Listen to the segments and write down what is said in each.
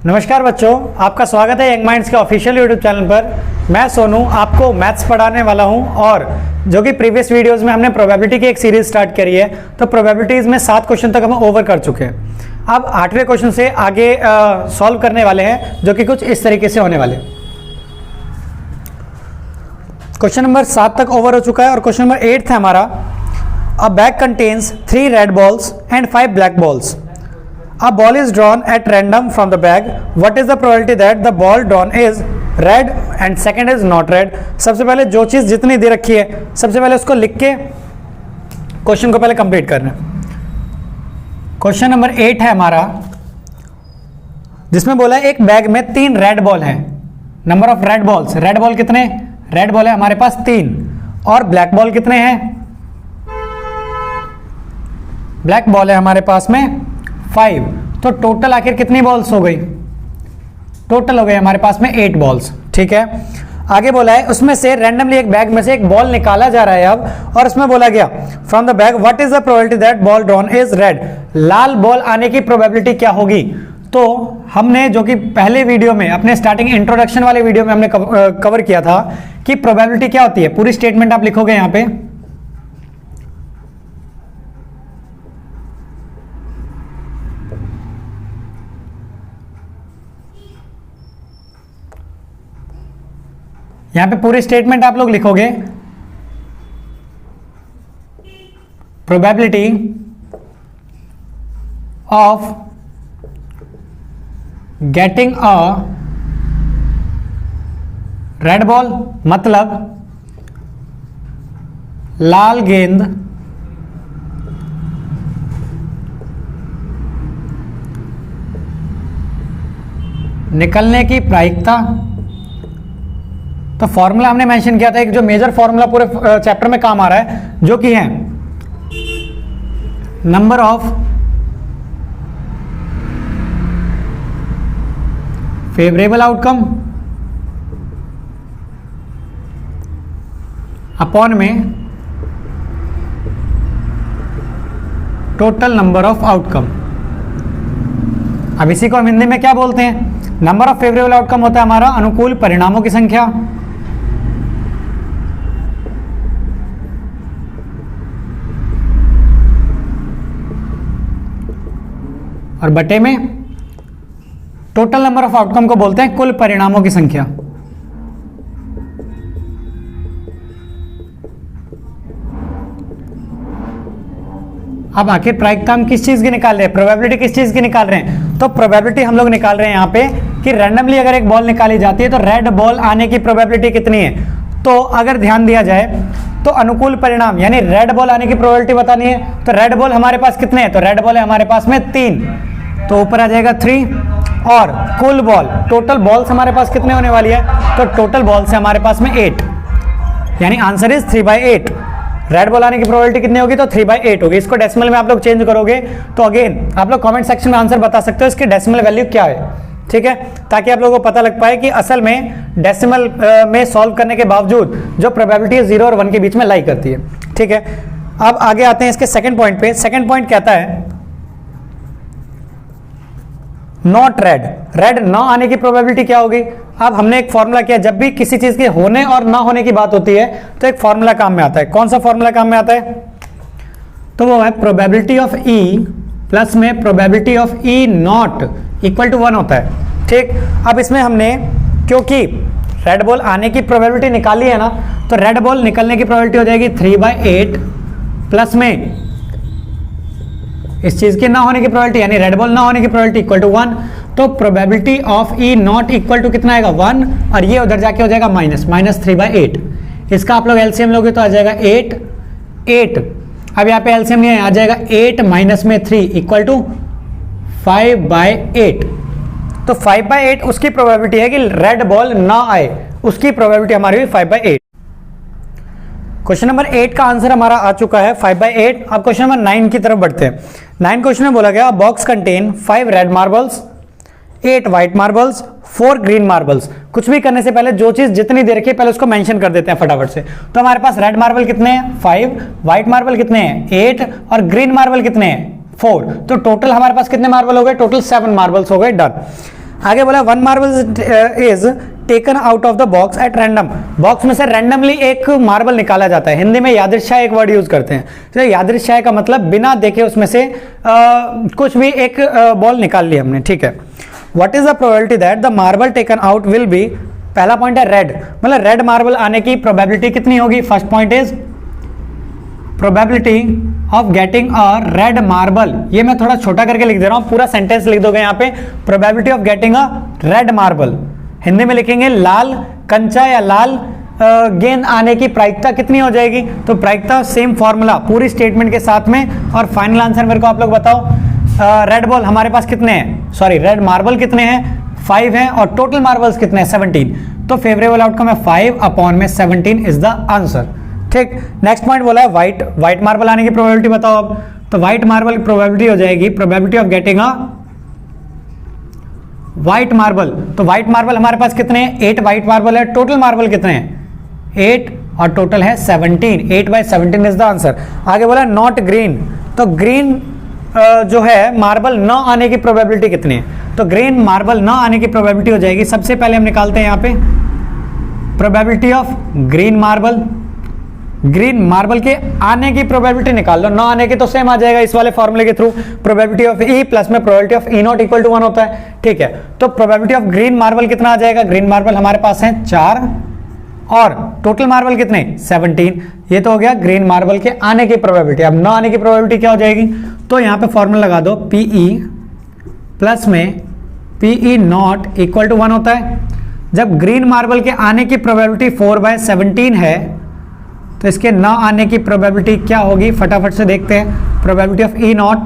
नमस्कार बच्चों, आपका स्वागत है यंग माइंड्स के ऑफिशियल यूट्यूब चैनल पर। मैं सोनू आपको मैथ्स पढ़ाने वाला हूं और जो कि प्रीवियस वीडियोस में हमने प्रोबेबिलिटी की एक सीरीज स्टार्ट करी है, तो प्रोबेबिलिटीज में 7 क्वेश्चन तक हम ओवर कर चुके हैं। अब 8वें क्वेश्चन से आगे सॉल्व करने वाले हैं, जो कि कुछ इस तरीके से होने वाले। क्वेश्चन नंबर 7 तक ओवर हो चुका है और क्वेश्चन नंबर 8 है हमारा। अ bag contains 3 red balls and 5 black balls. A ball is drawn at random from the bag. What is the probability that the ball drawn is red and second is not red? सबसे पहले जो चीज़ जितनी दे रखी है, सबसे पहले उसको लिख के क्वेश्चन को पहले कंप्लीट करना है। क्वेश्चन नंबर 8 है हमारा, जिसमें बोला है एक बैग में 3 रेड बॉल हैं। Number of red balls, red ball कितने? रेड बॉल है हमारे पास 3 और ब्लैक बॉल कितने हैं? ब्लैक बॉल है हमारे पास में 5। तो टोटल आखिर कितनी बॉल्स हो गई? टोटल हो गई हमारे पास में 8 बॉल्स। ठीक है, आगे बोला है उसमें से रैंडमली एक बैग में से एक बॉल निकाला जा रहा है अब, और उसमें बोला गया from the bag what is the probability that ball drawn is red. Lal ball आने की प्रोबेबिलिटी क्या होगी? तो हमने जो कि पहले वीडियो में अपने स्टार्टिंग इंट्रोडक्शन वाले वीडियो में हमने कवर किया था कि प्रोबेबिलिटी क्या होती है। पूरी स्टेटमेंट आप लिखोगे यहां पे, यहां पे पूरी स्टेटमेंट आप लोग लिखोगे। Probability of getting a red ball, मतलब लाल गेंद निकलने की प्रायिकता। तो फॉर्मूला हमने मेंशन किया था, एक जो मेजर फॉर्मूला पूरे चैप्टर में काम आ रहा है, जो कि है number of favourable outcome upon में टोटल नंबर ऑफ आउटकम। अब इसी को हम हिंदी में क्या बोलते हैं? नंबर ऑफ फेवरेबल आउटकम होता है हमारा अनुकूल परिणामों की संख्या, और बटे में टोटल नंबर ऑफ आउटकम को बोलते हैं कुल परिणामों की संख्या। अब आखिर प्रायिकता हम किस चीज की निकाल रहे हैं? प्रोबेबिलिटी किस चीज की निकाल रहे हैं? तो प्रोबेबिलिटी हम लोग निकाल रहे हैं यहां पे कि रैंडमली अगर एक बॉल निकाली जाती है तो रेड बॉल आने की प्रोबेबिलिटी कितनी है। तो अगर ध्यान दिया जाए तो अनुकूल परिणाम यानी रेड बॉल आने की प्रोबेबिलिटी बतानी है। तो रेड बॉल हमारे पास कितने हैं? तो रेड बॉल है हमारे पास में 3, तो ऊपर आ जाएगा 3। और कुल बॉल, टोटल बॉल्स हमारे पास कितने होने वाली है? तो टोटल बॉल्स है हमारे पास में 8, यानी आंसर इज 3/8। रेड बॉल आने की प्रोबेबिलिटी कितनी होगी? तो 3/8 होगी। इसको डेसिमल में आप लोग चेंज करोगे तो अगेन आप लोग कमेंट सेक्शन में आंसर बता सकते हो इसकी डेसिमल वैल्यू क्या है। ठीक है, ताकि आप लोगों को पता लग पाए कि असल में डेसिमल में सॉल्व करने के बावजूद जो प्रोबेबिलिटी है 0 और 1 के बीच में लाई करती है। ठीक है, अब आगे आते हैं इसके सेकंड पॉइंट पे। सेकंड पॉइंट कहता है नॉट रेड, रेड ना आने की प्रोबेबिलिटी क्या होगी? अब हमने एक फॉर्मूला किया, जब भी किसी चीज के होने और ना होने की बात होती है तो एक फॉर्मूला काम में आता है। कौन सा फॉर्मूला काम में आता है? तो वो है प्रोबेबिलिटी ऑफ ई प्लस में probability of E not equal to 1 होता है। ठीक, अब इसमें हमने क्योंकि रेड बॉल आने की प्रोबेबिलिटी निकाली है ना, तो रेड बॉल निकलने की प्रोबेबिलिटी हो जाएगी 3/8 प्लस में इस चीज के ना होने की प्रोबेबिलिटी यानी रेड बॉल ना होने की प्रोबेबिलिटी इक्वल टू 1। तो probability of E not equal to कितना आएगा? 1, और ये उधर जाके हो जाएगा माइनस 3/8। इसका आप लोग एलसीएम लोगे तो आ जाएगा 8। अब यहाँ पे एलसीएम नहीं है, आ जाएगा 8 माइनस में 3 इक्वल टू 5/8। तो 5/8 उसकी प्रोबेबिलिटी है कि रेड बॉल ना आए, उसकी प्रोबेबिलिटी हमारी हुई 5/8। क्वेश्चन नंबर 8 का आंसर हमारा आ चुका है 5/8। अब क्वेश्चन नंबर 9 की तरफ बढ़ते हैं। 9 क्वेश्चन में बोला गया box contain 5 red marbles, 8 white marbles, 4 green marbles. कुछ भी करने से पहले जो चीज जितनी दे रखी है पहले उसको मेंशन कर देते हैं फटाफट से। तो हमारे पास रेड मार्बल कितने हैं 5, व्हाइट मार्बल कितने हैं 8 और ग्रीन मार्बल कितने हैं 4। तो टोटल हमारे पास कितने मार्बल हो गए, टोटल 7 मार्बल्स हो गए। डन। आगे बोला one marble is taken out of the box at random, box में से रैंडमली एक मार्बल निकाला जाता है। हिंदी में यादृच्छा एक वर्ड यूज करते हैं। तो यादृच्छा का मतलब बिना देखे उसमें से कुछ भी एक बॉल निकाल ली हमने, ठीक है। What is the probability that the marble taken out will be, पहला पॉइंट है रेड, मतलब रेड मार्बल आने की प्रोबेबिलिटी कितनी होगी। First point is probability of getting a red marble, ये मैं थोड़ा छोटा करके लिख दे रहा हूं, पूरा सेंटेंस लिख दोगे यहाँ पे, probability of getting a red marble. Hindi में लिखेंगे लाल कंचा या लाल गेंद आने की प्रायिकता कितनी हो जाएगी। तो प्रायिकता सेम फॉर्मूला पूरी स्टेटमेंट के साथ में। और फाइनल आंसर मेरे को आप लोग बताओ, रेड बॉल हमारे पास कितने हैं, सॉरी रेड मार्बल कितने हैं, 5 हैं, और टोटल मार्बल्स कितने हैं, 17। तो फेवरेबल आउटकम है 5/17 इज द आंसर, ठीक। नेक्स्ट पॉइंट बोला है व्हाइट मार्बल आने की प्रोबेबिलिटी बताओ अब। तो व्हाइट मार्बल की प्रोबेबिलिटी हो जाएगी probability of getting a white marble. तो व्हाइट मार्बल हमारे पास कितने हैं, 8 व्हाइट मार्बल है। टोटल मार्बल कितने हैं, 8, और टोटल है 17, 8/17 इज द आंसर। आगे बोला नॉट ग्रीन, तो ग्रीन जो है मार्बल न आने की प्रोबेबिलिटी कितनी है। तो ग्रीन मार्बल न आने की प्रोबेबिलिटी हो जाएगी, सबसे पहले हम निकालते हैं यहाँ पे probability of green marble. Green marble के आने की प्रोबेबिलिटी निकाल लो, न आने की तो सेम आ जाएगा इस वाले फॉर्मूले के through, probability of E plus में probability of E not equal to 1 होता है, ठीक है। तो प्रोबेबिलिटी ऑफ ग्रीन मार्बल कितना आ जाएगा, ग्रीन मार्बल हमारे पास है 4, और टोटल मार्बल कितने 17। ये तो हो गया ग्रीन मार्बल के आने की प्रोबेबिलिटी। अब न आने की प्रोबेबिलिटी क्या हो जाएगी, तो यहाँ पे फॉर्मूला लगा दो, पीई प्लस में पीई नॉट इक्वल टू 1 होता है। जब ग्रीन मार्बल के आने की प्रोबेबिलिटी 4/17 है, तो इसके न आने की प्रोबेबिलिटी क्या होगी, फटाफट से देखते हैं। Probability of E not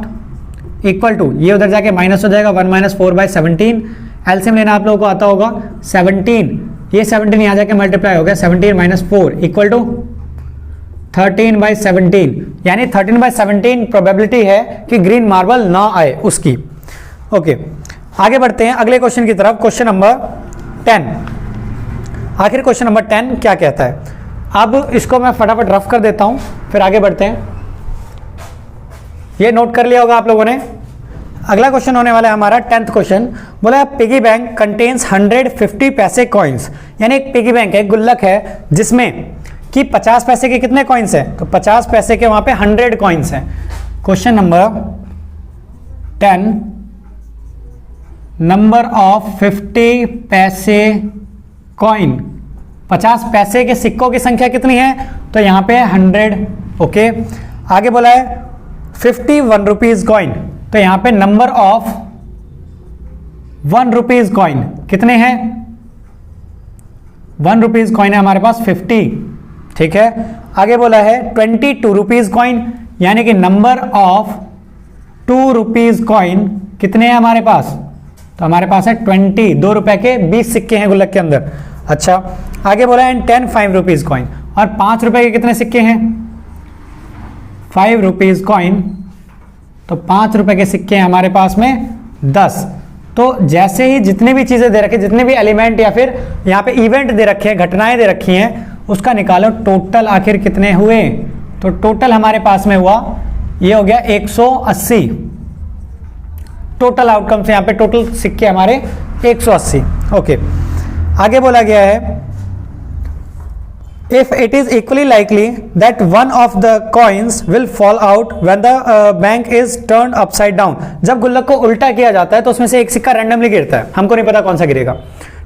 equal to, ये उधर जाके माइनस हो जाएगा, 1 - 4/17। एलसीएम लेना आप लोगों को आता होगा, 17, ये 17 यहाँ जाके मल्टीप्लाई हो गया, 17 - 4 इक्वल टू 13/17, यानी 13/17 प्रोबेबिलिटी है कि ग्रीन मार्बल ना आए उसकी। ओके, आगे बढ़ते हैं अगले क्वेश्चन की तरफ। क्वेश्चन नंबर 10, आखिर क्वेश्चन नंबर 10 क्या कहता है। अब इसको मैं फटाफट रफ कर देता हूं, फिर आगे बढ़ते हैं। ये नोट कर लिया होगा आप लोगों ने। अगला क्वेश्चन होने वाला है हमारा 10th क्वेश्चन। बोला पिगी बैंक कंटेन्स 150 पैसे कॉइन्स, यानी एक पिगी बैंक है, एक गुल्लक है, जिसमें कि 50 पैसे के कितने कॉइन्स हैं, तो 50 पैसे के वहां पे 100 कॉइन्स हैं। क्वेश्चन नंबर 10, नंबर ऑफ 50 पैसे कॉइन, 50 पैसे के सिक्कों की संख्या कितनी है, तो यहां पे 100। ओके, आगे बोला है 50 1 रुपीज कॉइन, तो यहां पे नंबर ऑफ 1 रुपीज कॉइन कितने हैं, 1 रुपीज कॉइन है हमारे पास 50, ठीक है। आगे बोला है 22 रुपीज कॉइन, यानी कि नंबर ऑफ 2 रुपीज कॉइन कितने हैं हमारे पास, तो हमारे पास है 20, 2 रुपए के 20 सिक्के हैं गुल्लक के अंदर। अच्छा, आगे बोला है 10 5 रुपीज कॉइन, और 5 रुपए के कितने सिक्के हैं, 5 रुपीज कॉइन, तो 5 रुपए के सिक्के हैं हमारे पास में 10। तो जैसे ही जितनी भी चीजें दे रखी, जितने भी एलिमेंट या फिर यहाँ पे इवेंट दे रखे हैं, घटनाएं दे रखी हैं, उसका निकालो टोटल आखिर कितने हुए। तो टोटल हमारे पास में हुआ, ये हो गया 180। टोटल आउटकम से यहाँ पे टोटल सिक्के हमारे 180। ओके, आगे बोला गया है if it is equally likely that one of the coins will fall out when the bank is turned upside down, जब गुल्लक को उल्टा किया जाता है तो उसमें से एक सिक्का रैंडमली गिरता है, हमको नहीं पता कौन सा गिरेगा,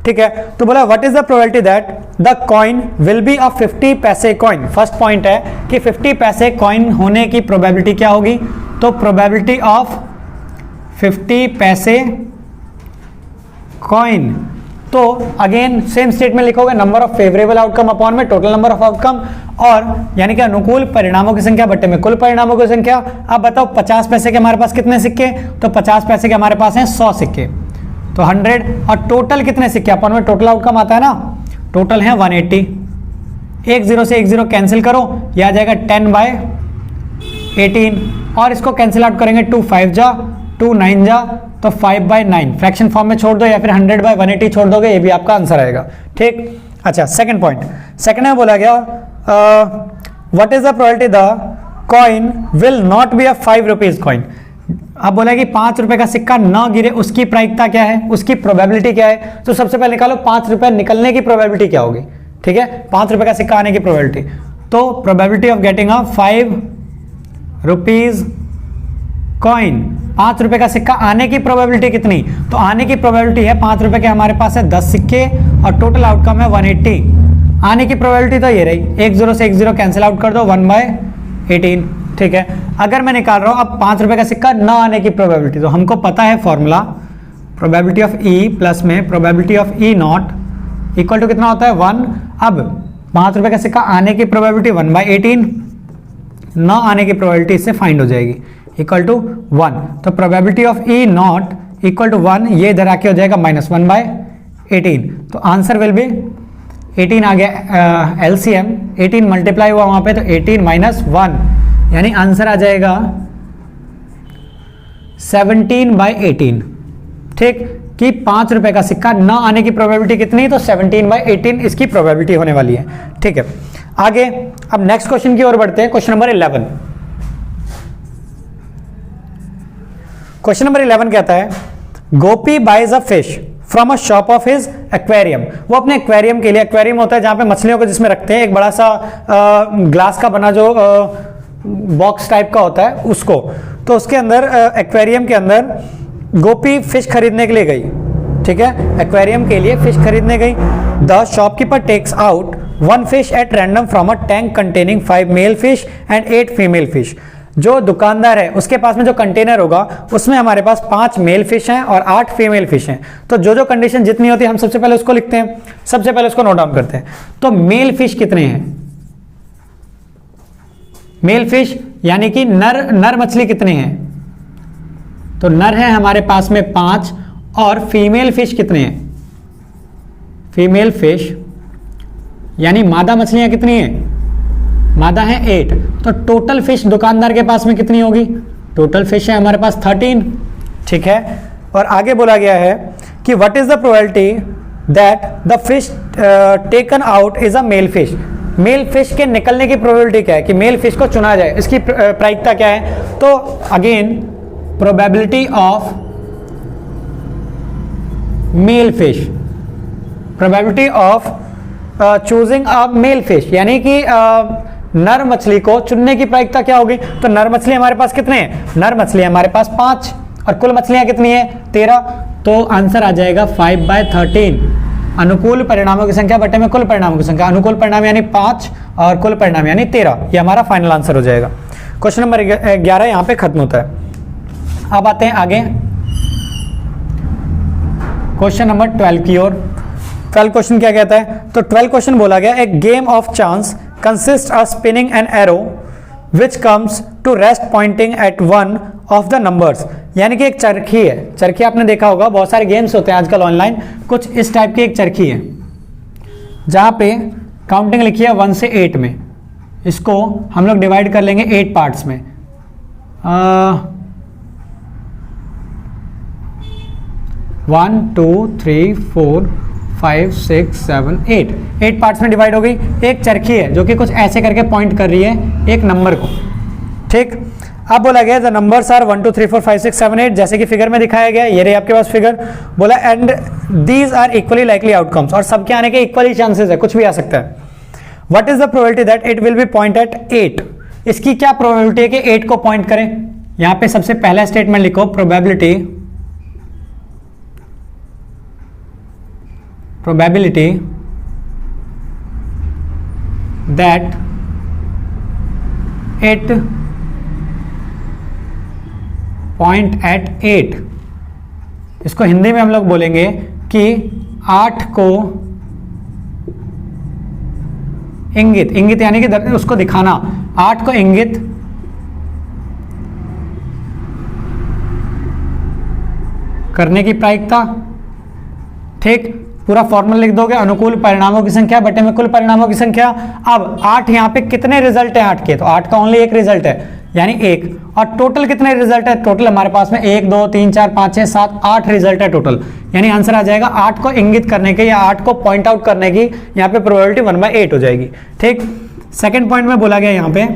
ठीक है। तो बोला what is the probability that the coin will be a 50 पैसे कॉइन। फर्स्ट पॉइंट है कि 50 पैसे कॉइन होने की प्रोबेबिलिटी क्या होगी, तो प्रोबेबिलिटी ऑफ 50 पैसे कॉइन, तो अगेन सेम स्टेटमेंट लिखोगे, number of favourable outcome upon में टोटल नंबर ऑफ आउटकम, और यानी कि अनुकूल परिणामों की संख्या बट्टे में कुल परिणामों की संख्या। अब बताओ 50 पैसे के हमारे पास कितने सिक्के, तो 50 पैसे के हमारे पास हैं 100 सिक्के, तो 100, और टोटल कितने सिक्के अपॉन में टोटल आउटकम आता है ना, टोटल है 180। 1 0 से 1 0 कैंसिल करो, यह आ जाएगा 10/18, और इसको कैंसिल आउट करेंगे, 2 5 जा 2 9 जा, तो 5/9 फ्रैक्शन फॉर्म में छोड़ दो, या फिर 100/180 छोड़ दोगे, ये भी आपका आंसर आएगा, ठीक। अच्छा, सेकंड पॉइंट, सेकंड में बोला गया what is the probability the coin will not be a 5 rupees coin. अब बोला कि 5 रुपए का सिक्का न गिरे उसकी प्रायिकता क्या है, उसकी प्रोबेबिलिटी क्या है। तो सबसे पहले निकालो 5 रुपए निकलने की प्रोबेबिलिटी क्या होगी। ठीक है, 5 रुपए का सिक्का आने की प्रोबेबिलिटी, तो probability of getting a 5 rupees coin, 5 रुपए का सिक्का आने की प्रोबेबिलिटी कितनी, तो आने की प्रोबेबिलिटी है 5 रुपए के हमारे पास है 10 सिक्के और टोटल आउटकम है 180। आने की प्रोबेबिलिटी तो ये रही, 1 0 से 1 0 कैंसिल आउट कर दो, 1/18। ठीक है, अगर मैं निकाल रहा हूं अब 5 रुपए का सिक्का न आने की प्रोबेबिलिटी, तो हमको पता है formula probability of E plus में probability of E not equal to कितना होता है 1। अब 5 रुपए का सिक्का आने की प्रोबेबिलिटी 1/18, न आने की प्रोबेबिलिटी इससे फाइंड हो जाएगी इक्वल टू 1। तो probability of E not equal to 1, ये इधर आके हो जाएगा -1/18। तो आंसर विल बी 18 आ गया एलसीएम, 18 मल्टीप्लाई हुआ वहां पे तो 18 - 1, यानी आंसर आ जाएगा 17/18। ठीक, कि 5 रुपए का सिक्का न आने की प्रोबेबिलिटी कितनी, तो 17/18 इसकी प्रोबेबिलिटी होने वाली है। ठीक है, आगे अब नेक्स्ट क्वेश्चन की ओर बढ़ते हैं। Question number 11। क्वेश्चन नंबर 11 कहता है Gopi buys a fish from a shop of his aquarium. वो अपने एक्वेरियम के लिए, एक्वेरियम होता है जहां पे मछलियों को जिसमें रखते हैं, एक बड़ा सा ग्लास का बना जो बॉक्स टाइप का होता है उसको, तो उसके अंदर एक्वेरियम के अंदर गोपी फिश खरीदने के लिए गई। ठीक है, एक्वेरियम के लिए फिश खरीदने गई। The shopkeeper takes out 1 fish at random from a tank containing 5 male fish and 8 female fish. जो दुकानदार है उसके पास में जो कंटेनर होगा उसमें हमारे पास 5 मेल फिश हैं और 8 फीमेल फिश हैं। तो जो जो कंडीशन जितनी होती है हम सबसे पहले उसको लिखते हैं, सबसे पहले उसको नोट डाउन करते हैं। तो मेल फिश कितने हैं, मेल फिश यानी कि नर मछली कितने हैं, तो नर है हमारे पास में 5 और फीमेल फिश कितने हैं, फीमेल फिश यानी मादा मछलियां कितनी हैं, मादा है 8। तो टोटल फिश दुकानदार के पास में कितनी होगी, टोटल फिश है हमारे पास 13। ठीक है, और आगे बोला गया है कि what is the probability that the fish taken out is a male fish. Male fish के निकलने की प्रोबेबिलिटी क्या है, कि मेल फिश को चुना जाए, इसकी प्रायिकता क्या है। तो again probability of male fish, probability of choosing a male fish, यानी कि नर मछली को चुनने की प्रायिकता क्या होगी। तो नर मछली हमारे पास कितने हैं, नर मछली हमारे पास 5 और कुल मछलियां कितनी है 13। तो आंसर आ जाएगा 5/13। अनुकूल परिणामों की संख्या बटे में कुल परिणामों की संख्या, अनुकूल परिणाम यानी 5 और कुल परिणाम यानी 13, ये हमारा फाइनल आंसर हो जाएगा। क्वेश्चन नंबर 11 यहां पे खत्म होता है। अब आते हैं आगे क्वेश्चन नंबर 12 की ओर। 12 क्वेश्चन क्या कहता है, तो 12 क्वेश्चन बोला गया एक game of chance consist of spinning an arrow which comes to rest pointing at one of the numbers. यानी कि एक चरखी है, चरखी आपने देखा होगा, बहुत सारे गेम्स होते हैं आजकल ऑनलाइन, कुछ इस टाइप की एक चरखी है जहां पे काउंटिंग लिखी है 1 से 8 में। इसको हम लोग डिवाइड कर लेंगे 8 पार्ट्स में। 1 2 3 4 5 6 7 8 पार्ट्स में डिवाइड हो गई। एक चरखी है जो कि कुछ ऐसे करके पॉइंट कर रही है एक नंबर को। ठीक, अब बोला गया द नंबर्स आर 1 2 3 4 5 6 7 8, जैसे कि फिगर में दिखाया गया, ये रही आपके पास फिगर। बोला and these are equally likely outcomes, और सबके आने के इक्वली चांसेस है, कुछ भी आ सकता है। What is the probability that it will be point at 8। इसकी क्या प्रोबेबिलिटी है कि 8 को पॉइंट करें। यहां पे सबसे पहला स्टेटमेंट लिखो, probability that it point at 8। इसको हिंदी में हम लोग बोलेंगे कि 8 को इंगित, इंगित यानी कि उसको दिखाना, 8 को इंगित करने की प्रायिकता। ठीक, पूरा फॉर्मूला लिख दोगे, अनुकूल परिणामों की संख्या बटे में कुल परिणामों की संख्या। अब 8 यहाँ पे कितने रिजल्ट है 8 के, तो 8 का ओनली एक रिजल्ट है यानी 1। और टोटल कितने रिजल्ट है, टोटल हमारे पास में 1 2 3 4 5 6 7 8 रिजल्ट है टोटल, यानी आंसर आ जाएगा 8 को इंगित करने के या 8 को पॉइंट आउट करने की, यहाँ पे प्रोबेबिलिटी 1/8 हो जाएगी। ठीक, सेकेंड पॉइंट में बोला गया यहाँ पे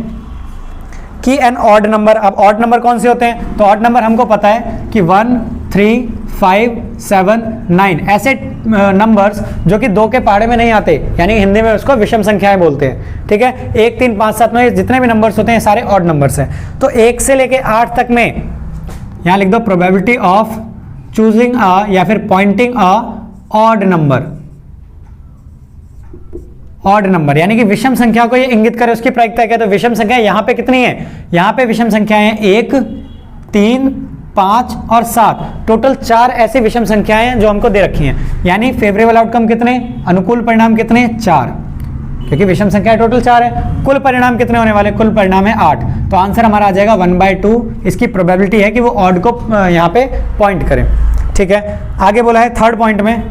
कि एन ऑड नंबर, अब ऑड नंबर कौन से होते हैं, तो ऑड नंबर हमको पता है कि 1, 3, 5, 7, 9 ऐसे नंबर्स जो कि 2 के पहाड़े में नहीं आते, यानी हिंदी में उसको विषम संख्याएं बोलते हैं, ठीक है। 1, 3, 5, 7, 9 जितने भी नंबर्स होते हैं सारे ऑड नंबर्स हैं। तो 1 से लेके 8 तक में यहां लिख दो प्रोबेबिलिटी ऑफ चूजिंग अ या फिर pointing a odd number, odd number यानी कि विषम संख्या को ये इंगित करे उसकी प्रायिकता क्या है। तो विषम संख्या यहां पे कितनी है, यहां पे विषम संख्याएं हैं 1, 3, 5 और 7, टोटल 4 ऐसी विषम संख्याएं हैं जो हमको दे रखी हैं। यानी फेवरेबल आउटकम कितने, अनुकूल परिणाम कितने, 4, क्योंकि विषम संख्या टोटल 4 है। कुल परिणाम कितने होने वाले, कुल परिणाम है 8। तो आंसर हमारा आ जाएगा 1/2। इसकी प्रोबेबिलिटी है कि वो ऑड को यहाँ पे पॉइंट करें, ठीक है। आगे बोला है थर्ड पॉइंट में,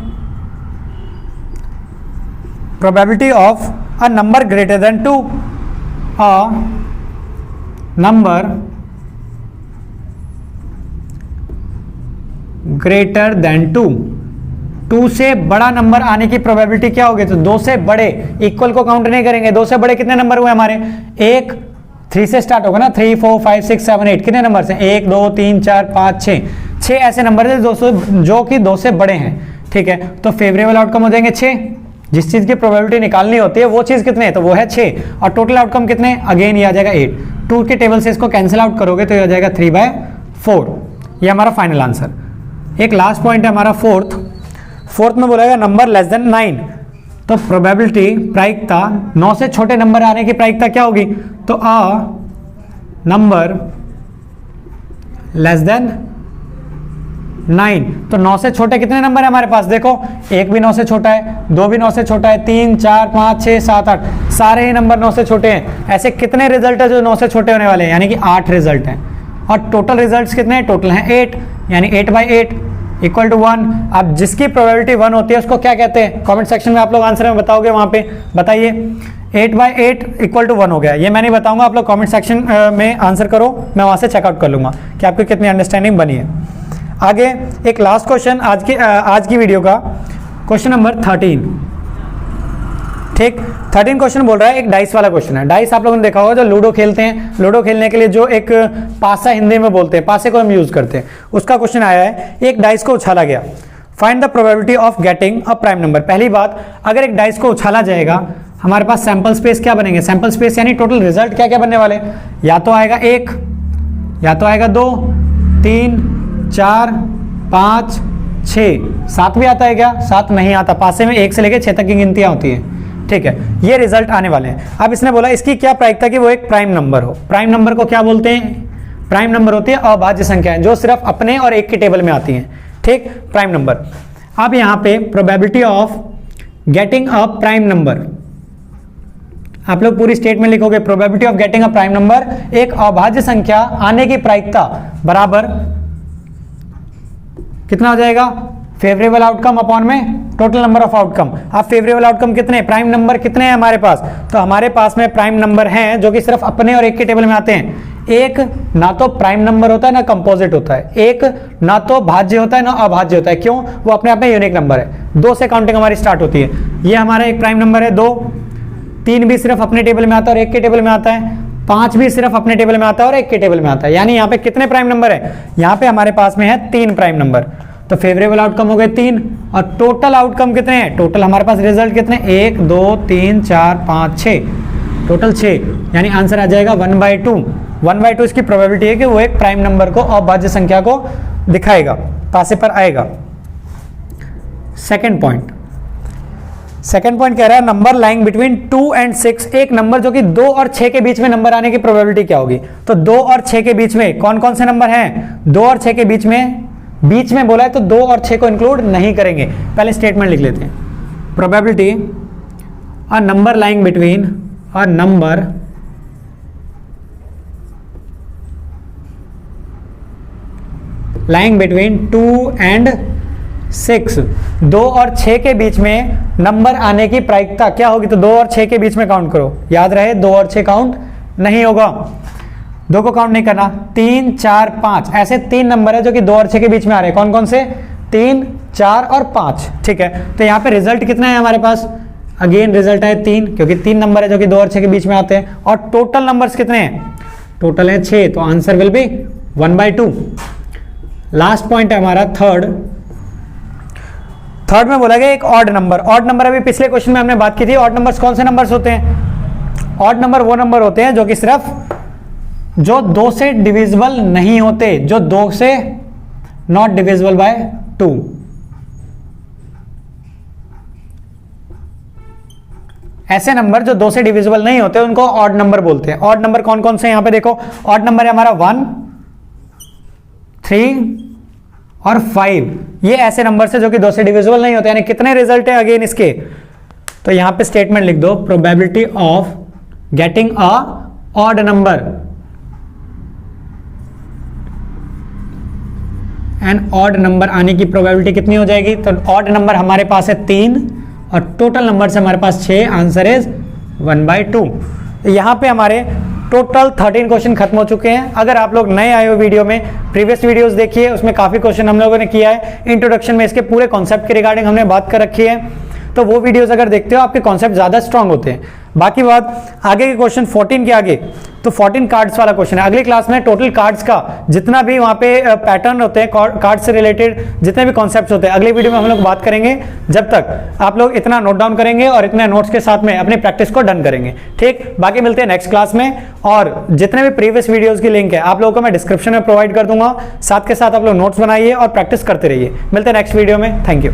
probability of a number greater than 2, a number greater than 2 से बड़ा नंबर आने की प्रोबेबिलिटी क्या होगी, तो 2 से बड़े, इक्वल को काउंट नहीं करेंगे। 2 से बड़े कितने नंबर हुए हमारे, 1, 3 से स्टार्ट होगा ना, 3, 4, 5, 6, 7, 8 कितने नंबर से, 1, 2, 3, 4, 5, 6 ऐसे नंबर है जो कि 2 से बड़े हैं, ठीक है। तो फेवरेबल आउटकम हो जाएंगे 6। जिस चीज की प्रोबेबिलिटी निकालनी होती है वो चीज कितने है, तो वो है 6। और टोटल आउटकम कितने, अगेन ये आ जाएगा 8। 2 के टेबल से इसको कैंसिल आउट करोगे तो ये आ जाएगा 3/4। ये हमारा फाइनल आंसर। एक लास्ट पॉइंट है हमारा फोर्थ में बोलेगा नंबर लेस देन 9। तो प्रोबेबिलिटी प्रायिकता 9 से छोटे नंबर आने की प्रायिकता क्या होगी, तो अ नंबर लेस देन 9। तो 9 से छोटे कितने नंबर है हमारे पास, देखो 1 भी 9 से छोटा है, 2 भी 9 से छोटा है, 3, 4, 5, 6, 7, 8 सारे ही नंबर 9 से छोटे हैं। ऐसे कितने रिजल्ट है जो 9 से छोटे होने वाले हैं, यानी कि 8 रिजल्ट हैं। और टोटल रिजल्ट्स कितने हैं, टोटल हैं 8, यानी 8/8 इक्वल टू 1। अब जिसकी प्रोबेबिलिटी 1 होती है उसको क्या कहते हैं, कमेंट सेक्शन में आप लोग आंसर में बताओगे, वहां पे बताइए। 8/8 इक्वल टू 1 हो गया, ये मैं नहीं बताऊंगा, आप लोग कमेंट सेक्शन में आंसर करो, मैं वहां से चेकआउट कर लूंगा कि आपको कितनी अंडरस्टैंडिंग बनी है। आगे एक लास्ट क्वेश्चन आज की वीडियो का, क्वेश्चन नंबर 13, ठीक। 13 क्वेश्चन बोल रहा है, एक डाइस वाला क्वेश्चन है। डाइस आप लोगों ने देखा होगा जो लूडो खेलते हैं, लूडो खेलने के लिए जो एक पासा हिंदी में बोलते हैं, पासे को हम यूज करते हैं, उसका क्वेश्चन आया है। एक डाइस को उछाला गया, find the probability of getting a prime number. पहली बात, अगर एक डाइस को उछाला जाएगा हमारे पास सैंपल स्पेस क्या बनेंगे, सैंपल स्पेस यानी टोटल रिजल्ट क्या क्या बनने वाले, या तो आएगा 1, या तो आएगा 2, 3, 4, 5, 6, 7 भी आता है क्या, 7 नहीं आता, पासे में 1 से लेकर 6 तक की गिनतियां होती हैं, ठीक है। ये रिजल्ट आने वाले हैं। अब इसने बोला इसकी क्या प्रायिकता कि वो एक प्राइम नंबर हो। प्राइम नंबर को क्या बोलते हैं, प्राइम नंबर होती है अभाज्य संख्याएं जो सिर्फ अपने और एक के टेबल में आती हैं, ठीक, प्राइम नंबर। अब यहां पे probability of getting a prime number, आप लोग पूरी स्टेटमेंट लिखोगे, probability of getting a prime number, एक अभाज्य संख्या आने की प्रायिकता बराबर कितना हो जाएगा, फेवरेबल आउटकम अपॉन में टोटल नंबर ऑफ आउटकम। अब फेवरेबल आउटकम कितने, प्राइम नंबर कितने हैं हमारे पास, तो हमारे पास में प्राइम नंबर हैं जो कि सिर्फ अपने और एक के टेबल में आते हैं। एक ना तो प्राइम नंबर होता है ना कंपोजिट होता है, एक ना तो भाज्य होता है ना अभाज्य होता है, क्यों, वो अपने आप में यूनिक नंबर है। 2 से काउंटिंग हमारी स्टार्ट होती है, ये हमारा एक प्राइम नंबर है 2, 3 भी सिर्फ अपने टेबल में आता है और एक के टेबल में आता है, 5 भी सिर्फ अपने टेबल में आता है और एक के टेबल में आता है। यानी यहाँ पे कितने प्राइम नंबर है, यहाँ पे हमारे पास में है 3 प्राइम नंबर। तो फेवरेबल आउटकम हो गए 3, और टोटल आउटकम कितने हैं, टोटल हमारे पास रिजल्ट कितने, 1, 2, 3, 4, 5, 6, टोटल 6, यानी आंसर आ जाएगा 1/2। 1/2 इसकी प्रोबेबिलिटी है कि वो एक प्राइम नंबर को अभाज्य संख्या को दिखाएगा, पासे पर आएगा। सेकेंड पॉइंट कह रहा है नंबर लाइंग बिटवीन 2 and 6, एक नंबर जो कि 2 और 6 के बीच में नंबर आने की प्रोबेबिलिटी क्या होगी। तो 2 और 6 के बीच में कौन कौन से नंबर हैं, 2 और 6 के बीच में बोला है तो 2 और 6 को इंक्लूड नहीं करेंगे। पहले स्टेटमेंट लिख लेते हैं, probability a number lying between a number lying between 2 and 6, 2 और 6 के बीच में नंबर आने की प्रायिकता क्या होगी, तो 2 और 6 के बीच में काउंट करो, याद रहे 2 और 6 काउंट नहीं होगा, 2 को काउंट नहीं करना। 3, 4, 5 ऐसे 3 नंबर है जो कि 2 और 6 के बीच में आ रहे हैं, कौन कौन से, 3, 4 और 5, ठीक है। तो यहाँ पे रिजल्ट कितना है हमारे पास, अगेन रिजल्ट है 3, क्योंकि 3 नंबर है जो कि 2 और 6 के बीच में आते हैं। और टोटल नंबर्स कितने हैं, टोटल है 6, तो answer will be 1/2। Last point है हमारा थर्ड में बोला गया एक ऑड नंबर। ऑड नंबर अभी पिछले क्वेश्चन में हमने बात की थी। ऑड नंबर्स कौन से नंबर्स होते हैं? ऑड नंबर वो नंबर होते हैं जो कि सिर्फ जो 2 से डिविजिबल नहीं होते, जो 2 से नॉट डिविजिबल बाय 2। ऐसे नंबर जो 2 से डिविजिबल नहीं होते उनको ऑड नंबर बोलते हैं। ऑड नंबर कौन कौन से यहां पे देखो, ऑड नंबर है हमारा 1, 3 और 5। ये ऐसे नंबर से जो कि 2 से डिविजिबल नहीं होते। यानी कितने रिजल्ट है अगेन इसके, तो यहां पे स्टेटमेंट लिख दो, probability of getting a odd number and odd number आने की प्रोबेबिलिटी कितनी हो जाएगी? तो ऑड नंबर हमारे पास है 3 और टोटल नंबर से हमारे पास 6, आंसर इज 1/2। यहां पे हमारे टोटल 13 क्वेश्चन खत्म हो चुके हैं। अगर आप लोग नए आए हो वीडियो में, प्रीवियस वीडियोस देखिए, उसमें काफी क्वेश्चन हम लोगों ने किया है। इंट्रोडक्शन में इसके पूरे कॉन्सेप्ट के रिगार्डिंग हमने बात कर रखी है, तो वो वीडियोस अगर देखते हो आपके कॉन्सेप्ट ज्यादा स्ट्रांग होते हैं। बाकी बात आगे के क्वेश्चन 14 के आगे, तो 14 कार्ड्स वाला क्वेश्चन है। अगली क्लास में टोटल कार्ड्स का जितना भी वहां पे पैटर्न होते हैं, कार्ड से रिलेटेड जितने भी कॉन्सेप्ट्स होते हैं, अगली वीडियो में हम लोग बात करेंगे। जब तक आप लोग इतना नोट डाउन करेंगे और इतने नोट्स के साथ में अपनी प्रैक्टिस को डन करेंगे, ठीक। बाकी मिलते हैं नेक्स्ट क्लास में, और जितने भी प्रीवियस वीडियोस की लिंक है आप लोगों को मैं डिस्क्रिप्शन में प्रोवाइड कर दूंगा। साथ के साथ आप लोग नोट्स बनाइए और प्रैक्टिस करते रहिए। मिलते हैं नेक्स्ट वीडियो में। Thank you.